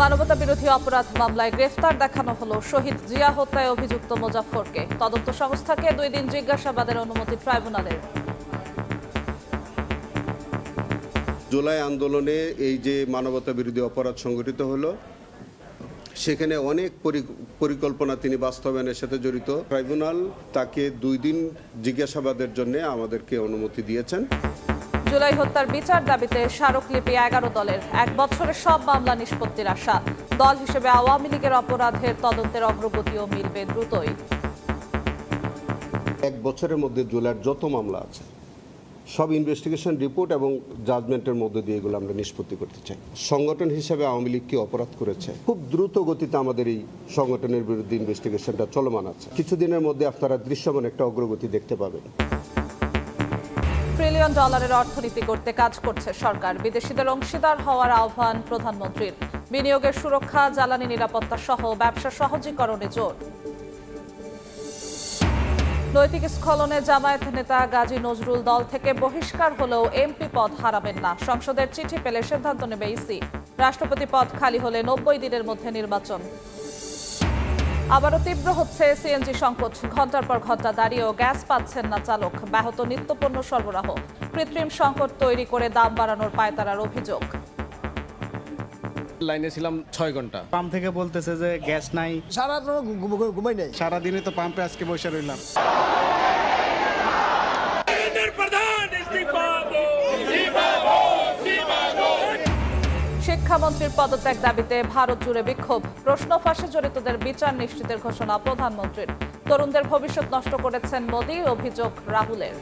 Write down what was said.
মানবতা বিরোধী অপরাধ মামলায় গ্রেফতার দেখানো হলো শহীদ জিয়া হত্যায় অভিযুক্ত মোজাফফরকে। তদন্ত সংস্থাকে 2 দিন জিজ্ঞাসাবাদের অনুমতি ট্রাইব্যুনালের। জুলাই আন্দোলনে এই যে মানবতা বিরোধী অপরাধ সংগঠিত হলো, সেখানে অনেক পরিকল্পনা তিনি বাস্তবায়নের সাথে জড়িত। ট্রাইব্যুনাল তাকে 2 দিন জিজ্ঞাসাবাদের জন্য আমাদেরকে অনুমতি দিয়েছেন। জুলাই হত্যার বিচার দাবিতে স্মারকলিপি 11 দলের। 1 বছরের সব মামলা নিষ্পত্তির আশা। দল হিসেবে আওয়ামী লীগের অপরাধের তদন্তের অগ্রগতিও মিলবে দ্রুতই। 1 বছরের মধ্যে জুলাইয়ের যত মামলা আছে সব ইনভেস্টিগেশন রিপোর্ট এবং জাজমেন্টের মধ্যে দিয়ে এগুলো আমরা নিষ্পত্তি করতে চাই। সংগঠন হিসেবে আওয়ামী লীগ কি অপরাধ করেছে, খুব দ্রুত গতিতে আমাদের এই সংগঠনের বিরুদ্ধে ইনভেস্টিগেশনটা চলমান আছে। কিছুদিনের মধ্যে আপনারা দৃশ্যমান একটা অগ্রগতি দেখতে পাবেন। ট্রিলিয়ন ডলারের অর্থনীতি করতে কাজ করছে সরকার। বিদেশিদের অংশীদার হওয়ার আহ্বান প্রধানমন্ত্রীর। বিনিয়োগের সুরক্ষা, জ্বালানি নিরাপত্তা সহ ব্যবসা সহজীকরণে জোর। নৈতিক স্খলনে জামায়াত নেতা গাজী নজরুল দল থেকে বহিষ্কার হলেও এমপি পদ হারাবেন না। সংসদের চিঠি পেলে সিদ্ধান্ত নেবে ইসি। রাষ্ট্রপতি পদ খালি হলে 90 দিনের মধ্যে নির্বাচন। আবারও তীব্র হচ্ছে সিএনজি সংকট। ঘন্টার পর ঘন্টা দাঁড়িয়েও গ্যাস পাচ্ছেন না চালক। ব্যাহত নিত্যপণ্য সরবরাহ। কৃত্রিম সংকট তৈরি করে দাম বাড়ানোর পায়তারার অভিযোগ। লাইনে ছিলাম 6 ঘন্টা। পাম্প থেকে বলতেছে যে গ্যাস নাই। সারা ঘুমাই নাই। সারাদিনে তো পাম্পে আজকে বসে রইলাম। শিক্ষামন্ত্রীর পদত্যাগ দাবিতে ভারত জুড়ে বিক্ষোভ। প্রশ্ন ফাঁসে জড়িতদের বিচার নিশ্চিতের ঘোষণা প্রধানমন্ত্রীর। তরুণদের ভবিষ্যৎ নষ্ট করেছেন মোদি, অভিযোগ রাহুলের।